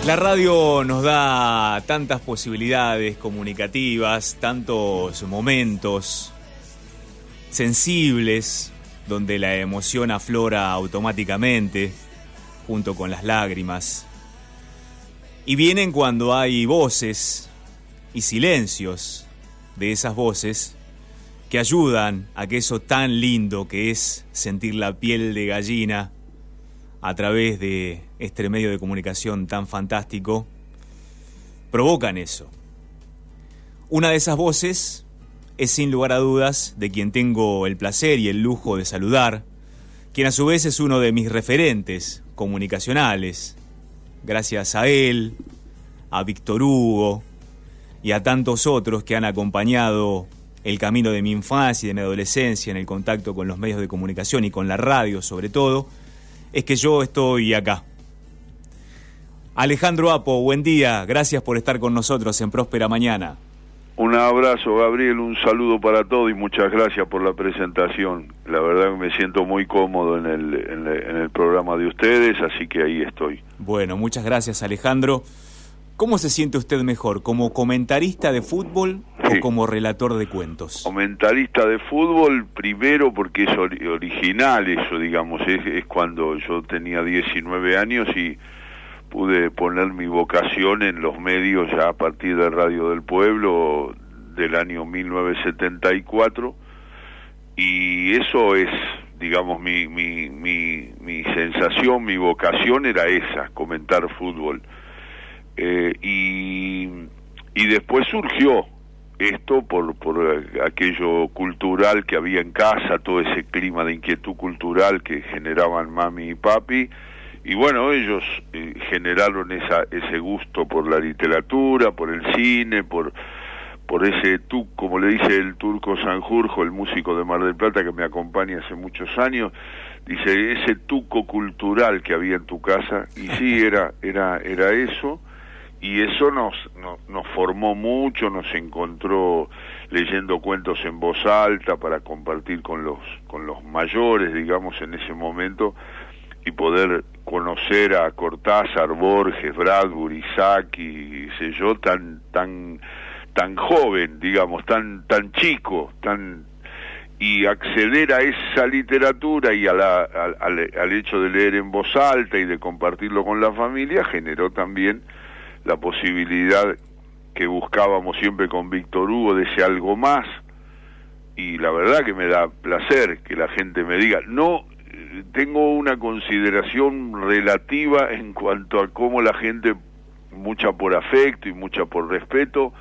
La radio nos da tantas posibilidades comunicativas, tantos momentos sensibles donde la emoción aflora automáticamente junto con las lágrimas. Y vienen cuando hay voces y silencios de esas voces que ayudan a que eso tan lindo que es sentir la piel de gallina a través de este medio de comunicación tan fantástico, provocan eso. Una de esas voces es sin lugar a dudas de quien tengo el placer y el lujo de saludar, quien a su vez es uno de mis referentes comunicacionales. Gracias a él, a Víctor Hugo y a tantos otros que han acompañado el camino de mi infancia y de mi adolescencia en el contacto con los medios de comunicación y con la radio sobre todo, es que yo estoy acá. Alejandro Apo, buen día, gracias por estar con nosotros en Próspera Mañana. Un abrazo, Gabriel, un saludo para todos y muchas gracias por la presentación. La verdad que me siento muy cómodo en el programa de ustedes, así que ahí estoy. Bueno, muchas gracias, Alejandro. ¿Cómo se siente usted mejor, como comentarista de fútbol o como relator de cuentos? Comentarista de fútbol, primero porque es original eso, digamos, es cuando yo tenía 19 años y pude poner mi vocación en los medios ya a partir de Radio del Pueblo del año 1974, y eso es, digamos, mi sensación, mi vocación era esa, comentar fútbol. Y después surgió esto por aquello cultural que había en casa, todo ese clima de inquietud cultural que generaban mami y papi, y bueno, ellos generaron ese gusto por la literatura, por el cine, por ese como le dice el turco Sanjurjo, el músico de Mar del Plata que me acompaña hace muchos años, dice ese tuco cultural que había en tu casa, y sí, era eso. Y eso nos formó mucho, nos encontró leyendo cuentos en voz alta para compartir con los mayores, digamos, en ese momento, y poder conocer a Cortázar, Borges, Bradbury, Sacchi, sé yo, tan joven, digamos, tan chico, y acceder a esa literatura y al hecho de leer en voz alta y de compartirlo con la familia generó también la posibilidad que buscábamos siempre con Víctor Hugo de ese algo más, y la verdad que me da placer que la gente me diga, no, tengo una consideración relativa en cuanto a cómo la gente, mucha por afecto y mucha por respeto,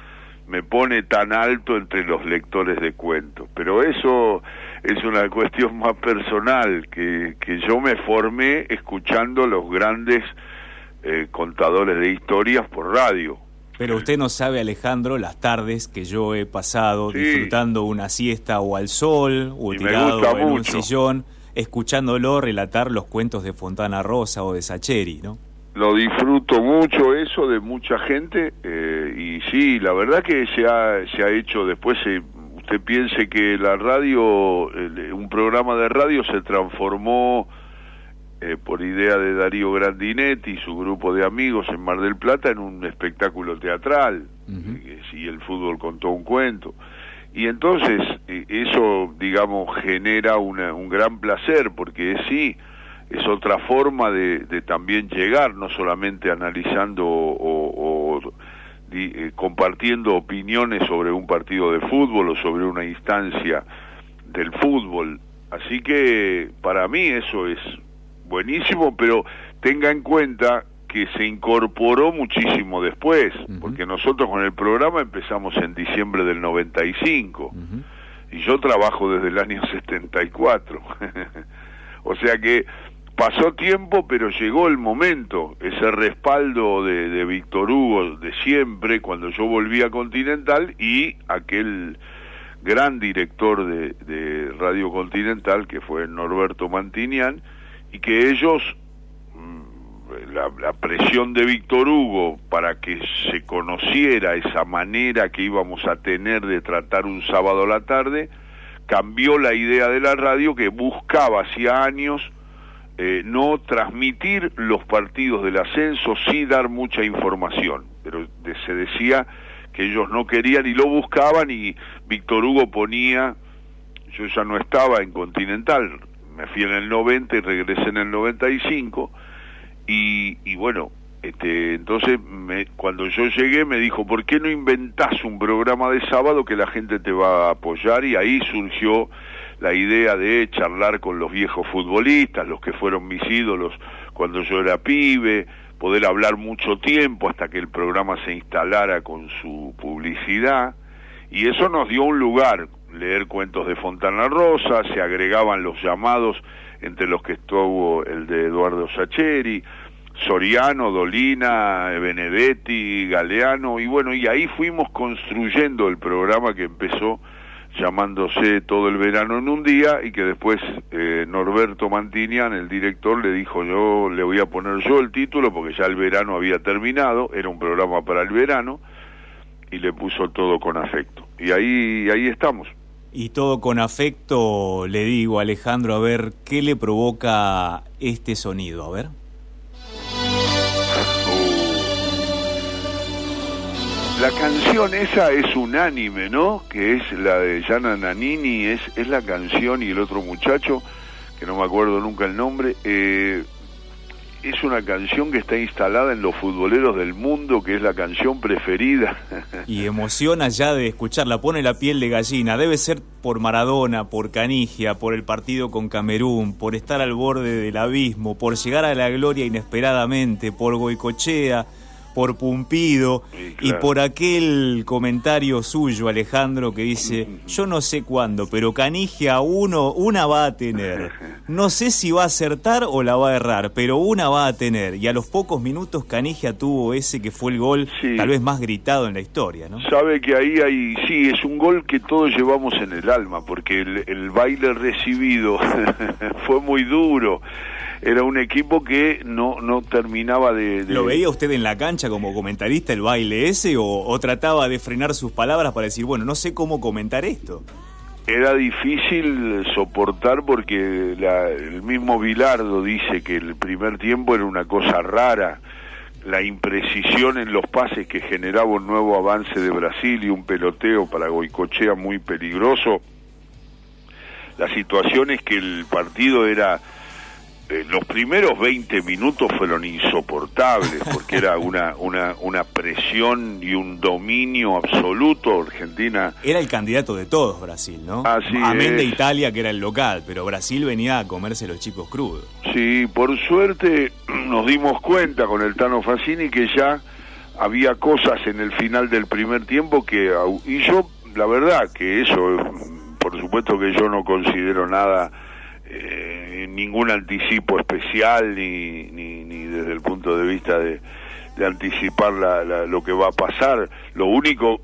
me pone tan alto entre los lectores de cuentos, pero eso es una cuestión más personal, que yo me formé escuchando los grandes contadores de historias por radio. Pero usted no sabe, Alejandro, las tardes que yo he pasado disfrutando una siesta o al sol o tirado en un sillón, escuchándolo relatar los cuentos de Fontana Rosa o de Sacheri, ¿no? Lo disfruto mucho eso de mucha gente, y sí, la verdad que se ha hecho después. Usted piense que la radio, un programa de radio se transformó por idea de Darío Grandinetti y su grupo de amigos en Mar del Plata en un espectáculo teatral, y el fútbol contó un cuento, y entonces eso, digamos, genera un gran placer, porque es otra forma de también llegar, no solamente analizando o compartiendo opiniones sobre un partido de fútbol o sobre una instancia del fútbol. Así que para mí eso es buenísimo, pero tenga en cuenta que se incorporó muchísimo después, porque nosotros con el programa empezamos en diciembre del 95, y yo trabajo desde el año 74. O sea que pasó tiempo, pero llegó el momento, ese respaldo de Víctor Hugo de siempre, cuando yo volví a Continental, y aquel gran director de Radio Continental, que fue Norberto Mantinian, y que ellos, la presión de Víctor Hugo para que se conociera esa manera que íbamos a tener de tratar un sábado a la tarde, cambió la idea de la radio, que buscaba hacía años no transmitir los partidos del ascenso, sí dar mucha información, pero se decía que ellos no querían y lo buscaban, y Víctor Hugo ponía, yo ya no estaba en Continental, me fui en el 90 y regresé en el 95, y bueno, entonces cuando yo llegué me dijo, ¿por qué no inventás un programa de sábado que la gente te va a apoyar? Y ahí surgió la idea de charlar con los viejos futbolistas, los que fueron mis ídolos cuando yo era pibe, poder hablar mucho tiempo hasta que el programa se instalara con su publicidad, y eso nos dio un lugar, leer cuentos de Fontana Rosa, se agregaban los llamados, entre los que estuvo el de Eduardo Sacheri, Soriano, Dolina, Benedetti, Galeano, y bueno, y ahí fuimos construyendo el programa que empezó llamándose Todo el verano en un día, y que después Norberto Mantinian, el director, le dijo, yo le voy a poner yo el título porque ya el verano había terminado, era un programa para el verano, y le puso Todo con afecto, y ahí estamos. Y Todo con afecto, le digo, Alejandro, a ver, ¿qué le provoca este sonido? A ver. La canción esa es unánime, ¿no? Que es la de Gianna Nannini, es la canción, y el otro muchacho, que no me acuerdo nunca el nombre, es una canción que está instalada en los futboleros del mundo, que es la canción preferida. Y emociona ya de escucharla, pone la piel de gallina. Debe ser por Maradona, por Canigia, por el partido con Camerún, por estar al borde del abismo, por llegar a la gloria inesperadamente, por Goicoechea, por Pumpido, sí, claro. Y por aquel comentario suyo, Alejandro, que dice, yo no sé cuándo, pero Canigia una va a tener. No sé si va a acertar o la va a errar, pero una va a tener. Y a los pocos minutos Canigia tuvo ese que fue el gol, sí, tal vez más gritado en la historia, ¿no? Sabe que ahí sí, es un gol que todos llevamos en el alma, porque el baile recibido fue muy duro. Era un equipo que no terminaba de... ¿Lo veía usted en la cancha como comentarista el baile ese o trataba de frenar sus palabras para decir, bueno, no sé cómo comentar esto? Era difícil soportar porque el mismo Bilardo dice que el primer tiempo era una cosa rara, la imprecisión en los pases que generaba un nuevo avance de Brasil y un peloteo para Goicoechea muy peligroso. La situación es que el partido era... los primeros 20 minutos fueron insoportables porque era una presión y un dominio absoluto. Argentina era el candidato de todos, Brasil, ¿no? Amén de Italia, que era el local, pero Brasil venía a comerse los chicos crudos. Sí, por suerte nos dimos cuenta con el Tano Fassini que ya había cosas en el final del primer tiempo y yo, la verdad que eso, por supuesto que yo no considero nada, ningún anticipo especial ni desde el punto de vista de anticipar lo que va a pasar. Lo único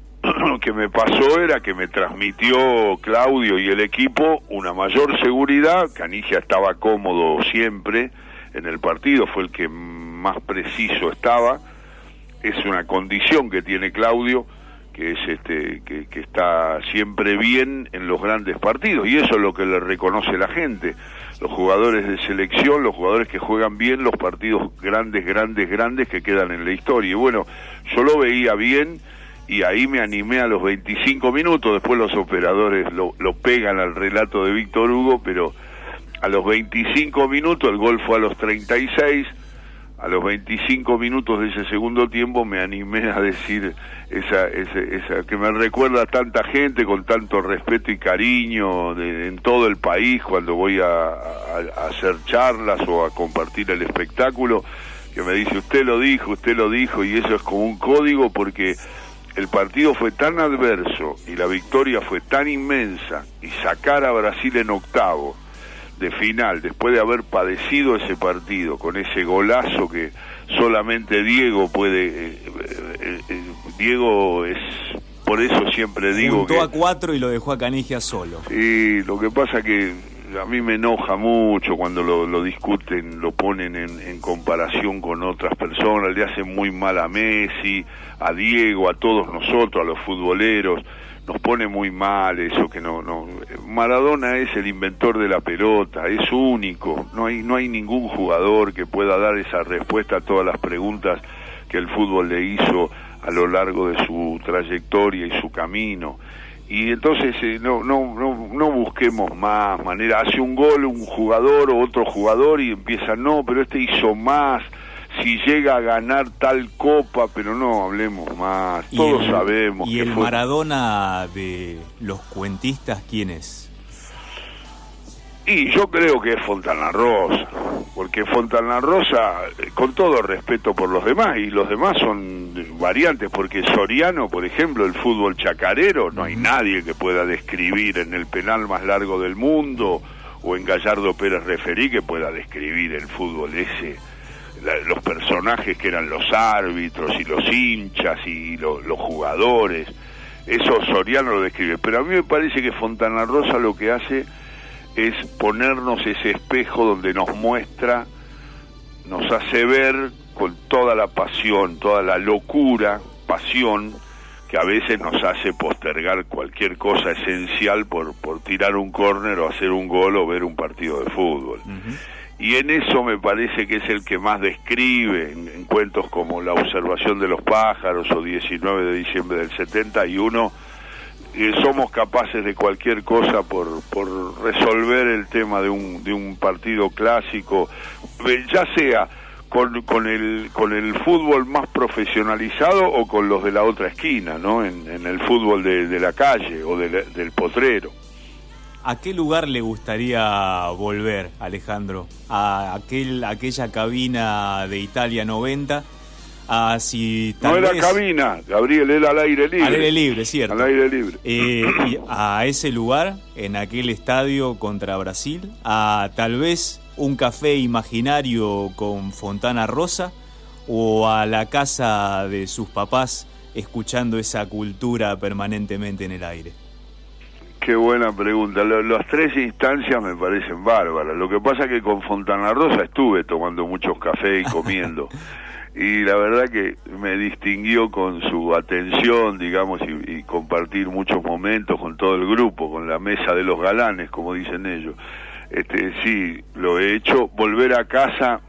que me pasó era que me transmitió Claudio y el equipo una mayor seguridad. Canigia estaba cómodo siempre en el partido, fue el que más preciso estaba. Es una condición que tiene Claudio, que es que está siempre bien en los grandes partidos, y eso es lo que le reconoce la gente, los jugadores de selección, los jugadores que juegan bien los partidos grandes que quedan en la historia. Y bueno, yo lo veía bien y ahí me animé a los 25 minutos, después los operadores lo pegan al relato de Víctor Hugo, pero a los 25 minutos, el gol fue a los 36, a los 25 minutos de ese segundo tiempo me animé a decir esa que me recuerda a tanta gente con tanto respeto y cariño en todo el país cuando voy a hacer charlas o a compartir el espectáculo, que me dice usted lo dijo, y eso es como un código porque el partido fue tan adverso y la victoria fue tan inmensa, y sacar a Brasil en octavo de final, después de haber padecido ese partido, con ese golazo que solamente Diego puede... Diego es... Por eso siempre digo juntó a 4 y lo dejó a Canigia solo. Sí, lo que pasa que a mí me enoja mucho cuando lo discuten, lo ponen en comparación con otras personas, le hacen muy mal a Messi, a Diego, a todos nosotros, a los futboleros. nos pone muy mal eso que no Maradona es el inventor de la pelota, es único, no hay ningún jugador que pueda dar esa respuesta a todas las preguntas que el fútbol le hizo a lo largo de su trayectoria y su camino. Y entonces no busquemos más manera, hace un gol un jugador o otro jugador y empieza, no, pero este hizo más, si llega a ganar tal copa, pero no hablemos más, todos sabemos. ¿Y el Maradona de los cuentistas quién es? Y yo creo que es Fontana Rosa, porque Fontana Rosa, con todo respeto por los demás, y los demás son variantes, porque Soriano, por ejemplo, el fútbol chacarero, no hay nadie que pueda describir en el penal más largo del mundo, o en Gallardo Pérez Referí que pueda describir el fútbol ese, los personajes que eran los árbitros y los hinchas y los jugadores, eso Soriano lo describe, pero a mí me parece que Fontana Rosa lo que hace es ponernos ese espejo donde nos muestra, nos hace ver con toda la pasión, toda la locura, pasión, que a veces nos hace postergar cualquier cosa esencial por tirar un córner o hacer un gol o ver un partido de fútbol. Y en eso me parece que es el que más describe, en cuentos como La observación de los pájaros o 19 de diciembre del 71, somos capaces de cualquier cosa por resolver el tema de un partido clásico, ya sea con el fútbol más profesionalizado o con los de la otra esquina, ¿no? En el fútbol de la calle o del potrero. ¿A qué lugar le gustaría volver, Alejandro? ¿A aquella cabina de Italia 90? Si tal no era vez... cabina, Gabriel, era al aire libre. Al aire libre, cierto. Al aire libre. Y a ese lugar, en aquel estadio contra Brasil, a tal vez un café imaginario con Fontana Rosa, o a la casa de sus papás escuchando esa cultura permanentemente en el aire. Qué buena pregunta. Las tres instancias me parecen bárbaras. Lo que pasa es que con Fontana Rosa estuve tomando muchos cafés y comiendo. Y la verdad que me distinguió con su atención, digamos, y compartir muchos momentos con todo el grupo, con la mesa de los galanes, como dicen ellos. Sí, lo he hecho. Volver a casa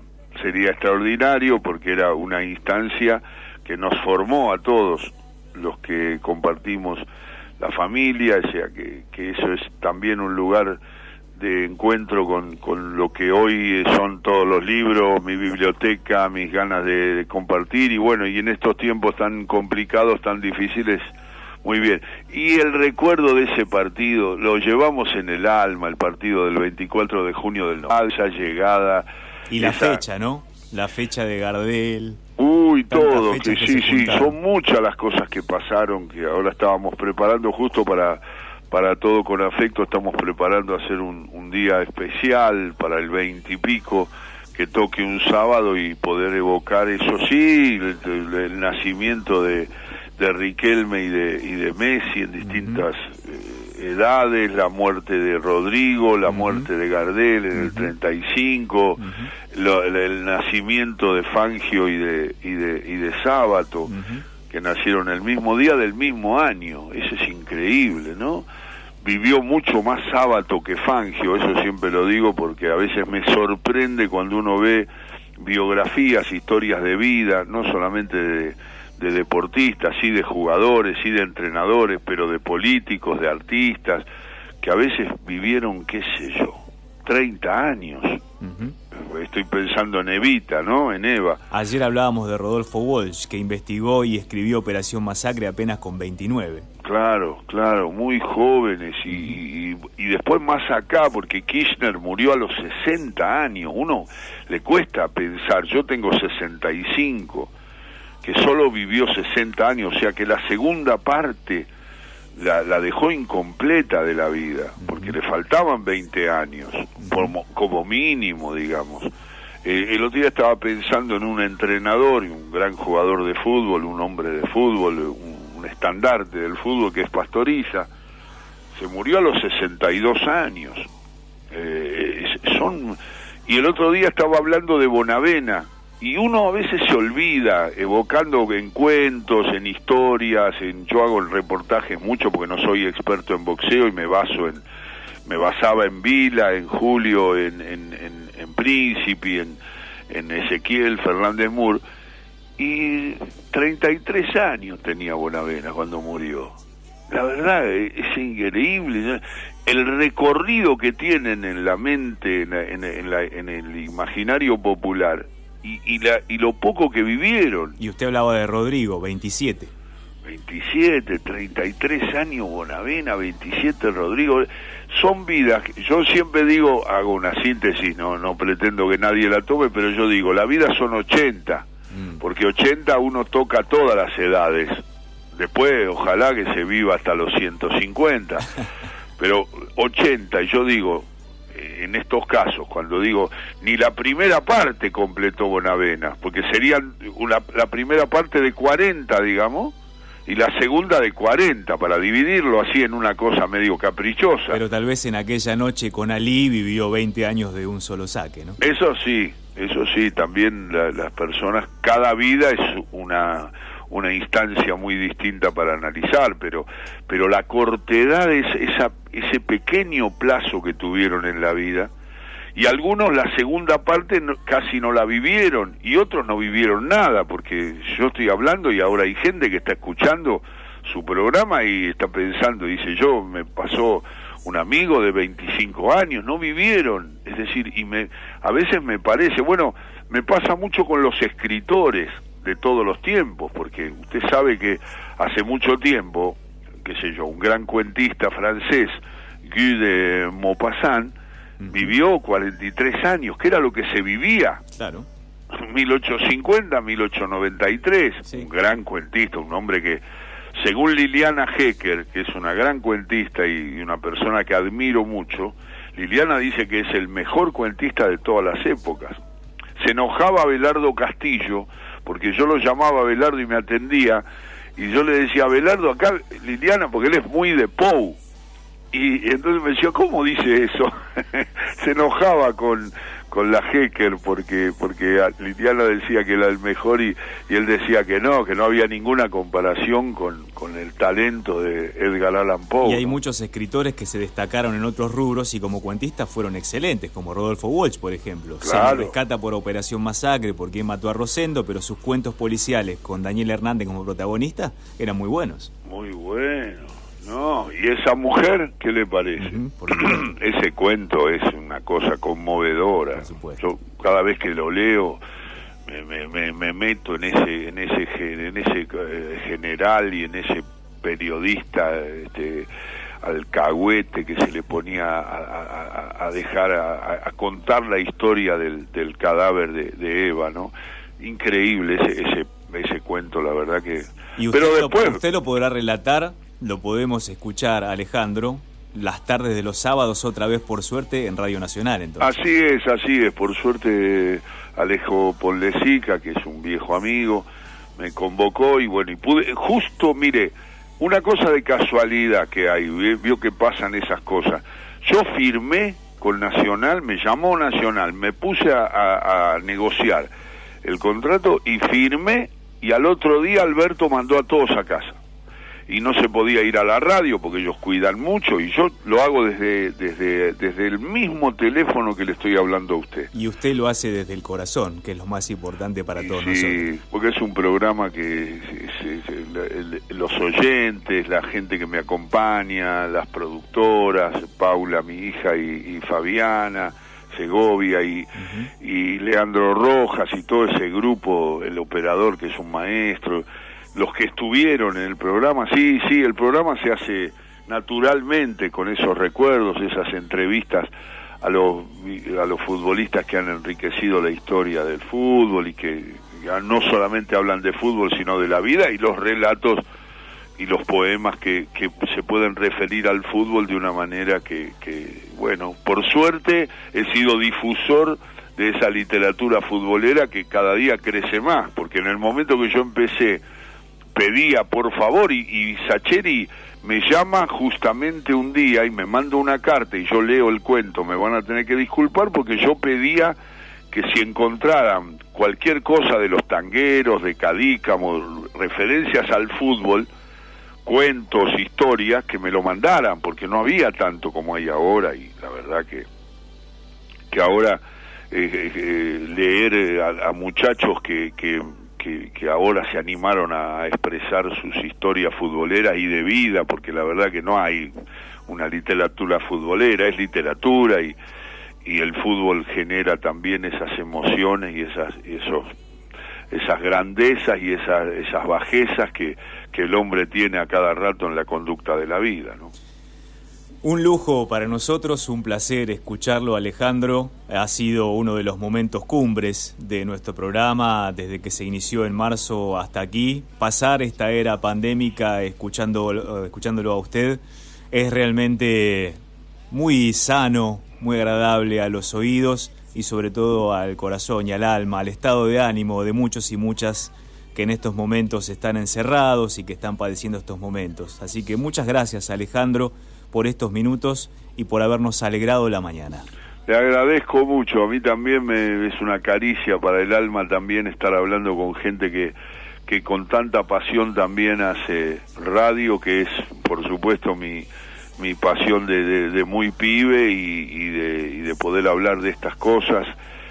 sería extraordinario porque era una instancia que nos formó a todos los que compartimos la familia, o sea que eso es también un lugar de encuentro con lo que hoy son todos los libros, mi biblioteca, mis ganas de compartir, y bueno, y en estos tiempos tan complicados, tan difíciles, muy bien. Y el recuerdo de ese partido, lo llevamos en el alma, el partido del 24 de junio del 90, esa llegada. Y la fecha, ¿no? La fecha de Gardel. Uy, todo, que sí, son muchas las cosas que pasaron, que ahora estábamos preparando justo para Todo con Afecto, estamos preparando hacer un día especial para el 20 y pico, que toque un sábado y poder evocar eso sí, el nacimiento de Riquelme y de Messi en distintas edades, la muerte de Rodrigo, la muerte de Gardel en el 35, el nacimiento de Fangio y de Sábato, que nacieron el mismo día del mismo año. Eso es increíble, ¿no? Vivió mucho más Sábato que Fangio, eso siempre lo digo porque a veces me sorprende cuando uno ve biografías, historias de vida, no solamente de deportistas, sí de jugadores, sí de entrenadores, pero de políticos, de artistas, que a veces vivieron, qué sé yo, 30 años. Estoy pensando en Evita, ¿no? En Eva. Ayer hablábamos de Rodolfo Walsh, que investigó y escribió Operación Masacre apenas con 29. Claro, muy jóvenes y después más acá, porque Kirchner murió a los 60 años. Uno le cuesta pensar, yo tengo 65, que solo vivió 60 años, o sea que la segunda parte la dejó incompleta de la vida, porque le faltaban 20 años, como mínimo, digamos. El otro día estaba pensando en un entrenador y un gran jugador de fútbol, un hombre de fútbol, un estandarte del fútbol, que es Pastoriza. Se murió a los 62 años. Y el otro día estaba hablando de Bonavena, y uno a veces se olvida, evocando en cuentos, en historias, yo hago reportajes mucho porque no soy experto en boxeo y me basaba en Vila, en Julio, en Príncipe, en Ezequiel Fernández Mur, y 33 años tenía Bonavena cuando murió. La verdad es increíble el recorrido que tienen en la mente, en el imaginario popular, y lo poco que vivieron. Y usted hablaba de Rodrigo, 27, 33 años Bonavena, 27 Rodrigo. Son vidas, yo siempre digo, hago una síntesis, no pretendo que nadie la tome, pero yo digo, la vida son 80, porque 80 uno toca todas las edades. Después, ojalá que se viva hasta los 150, pero 80, y yo digo, en estos casos, cuando digo, ni la primera parte completó Bonavena, porque serían la primera parte de 40, digamos, y la segunda de 40, para dividirlo así en una cosa medio caprichosa. Pero tal vez en aquella noche con Ali vivió 20 años de un solo saque, ¿no? Eso sí, también las personas, cada vida es una instancia muy distinta para analizar, pero la cortedad es ese pequeño plazo que tuvieron en la vida, y algunos la segunda parte casi no la vivieron, y otros no vivieron nada, porque yo estoy hablando y ahora hay gente que está escuchando su programa y está pensando, dice, me pasó un amigo de 25 años, no vivieron, es decir, a veces me parece, me pasa mucho con los escritores de todos los tiempos, porque usted sabe que hace mucho tiempo, un gran cuentista francés, Guy de Maupassant, vivió 43 años, que era lo que se vivía. Claro. 1850, 1893, sí. Un gran cuentista, un hombre que, según Liliana Hecker, que es una gran cuentista y una persona que admiro mucho, Liliana dice que es el mejor cuentista de todas las épocas. Se enojaba Abelardo Castillo, porque yo lo llamaba a Abelardo y me atendía, y yo le decía, Abelardo, acá, Liliana, porque él es muy de Poe, y entonces me decía, ¿cómo dice eso? Se enojaba con la Hecker porque Liliana decía que era el mejor y él decía que no había ninguna comparación con el talento de Edgar Allan Poe. Y hay muchos escritores que se destacaron en otros rubros y como cuentistas fueron excelentes, como Rodolfo Walsh, por ejemplo. Claro. Se le rescata por Operación Masacre, por Quién mató a Rosendo, pero sus cuentos policiales con Daniel Hernández como protagonista eran muy buenos. Muy buenos. No, y esa mujer, ¿qué le parece? Ese cuento es una cosa conmovedora. Yo cada vez que lo leo me meto en ese general y en ese periodista alcahuete que se le ponía a dejar a contar la historia del cadáver de Eva, ¿no? Increíble ese cuento, la verdad que. Y usted, pero después usted lo podrá relatar. Lo podemos escuchar, Alejandro, las tardes de los sábados, otra vez por suerte, en Radio Nacional, entonces. Así es, por suerte Alejo Ponlecica, que es un viejo amigo, me convocó y pude, justo, mire, una cosa de casualidad que hay, vio que pasan esas cosas. Yo firmé con Nacional, me llamó Nacional, me puse a negociar el contrato y firmé, y al otro día Alberto mandó a todos a casa. Y no se podía ir a la radio porque ellos cuidan mucho, y yo lo hago desde el mismo teléfono que le estoy hablando a usted. Y usted lo hace desde el corazón, que es lo más importante para todos nosotros. Sí, porque es un programa que los oyentes, la gente que me acompaña, las productoras, Paula, mi hija, y Fabiana Segovia, y Leandro Rojas, y todo ese grupo, el operador que es un maestro, los que estuvieron en el programa, sí, el programa se hace naturalmente con esos recuerdos, esas entrevistas a los futbolistas que han enriquecido la historia del fútbol y que no solamente hablan de fútbol sino de la vida, y los relatos y los poemas que se pueden referir al fútbol de una manera que por suerte he sido difusor de esa literatura futbolera que cada día crece más, porque en el momento que yo empecé pedía por favor, y Sacheri me llama justamente un día y me manda una carta y yo leo el cuento, me van a tener que disculpar porque yo pedía que si encontraran cualquier cosa de los tangueros, de Cadícamo, referencias al fútbol, cuentos, historias, que me lo mandaran, porque no había tanto como hay ahora, y la verdad que ahora leer a muchachos que ahora se animaron a expresar sus historias futboleras y de vida, porque la verdad que no hay una literatura futbolera, es literatura, y el fútbol genera también esas emociones y esas grandezas y esas bajezas que el hombre tiene a cada rato en la conducta de la vida, ¿no? Un lujo para nosotros, un placer escucharlo, Alejandro. Ha sido uno de los momentos cumbres de nuestro programa desde que se inició en marzo hasta aquí. Pasar esta era pandémica escuchándolo a usted es realmente muy sano, muy agradable a los oídos y sobre todo al corazón y al alma, al estado de ánimo de muchos y muchas que en estos momentos están encerrados y que están padeciendo estos momentos. Así que muchas gracias, Alejandro, por estos minutos y por habernos alegrado la mañana. Le agradezco mucho, a mí también es una caricia para el alma también estar hablando con gente que con tanta pasión también hace radio, que es por supuesto mi pasión de muy pibe y de poder hablar de estas cosas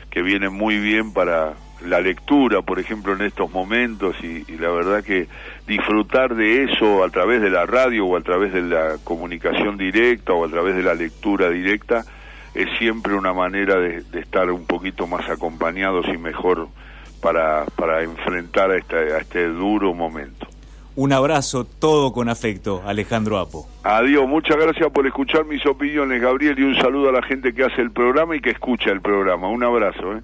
que vienen muy bien para la lectura, por ejemplo, en estos momentos, y la verdad que disfrutar de eso a través de la radio o a través de la comunicación directa o a través de la lectura directa es siempre una manera de estar un poquito más acompañados y mejor para enfrentar a este duro momento. Un abrazo, todo con afecto, Alejandro Apo. Adiós, muchas gracias por escuchar mis opiniones, Gabriel, y un saludo a la gente que hace el programa y que escucha el programa. Un abrazo,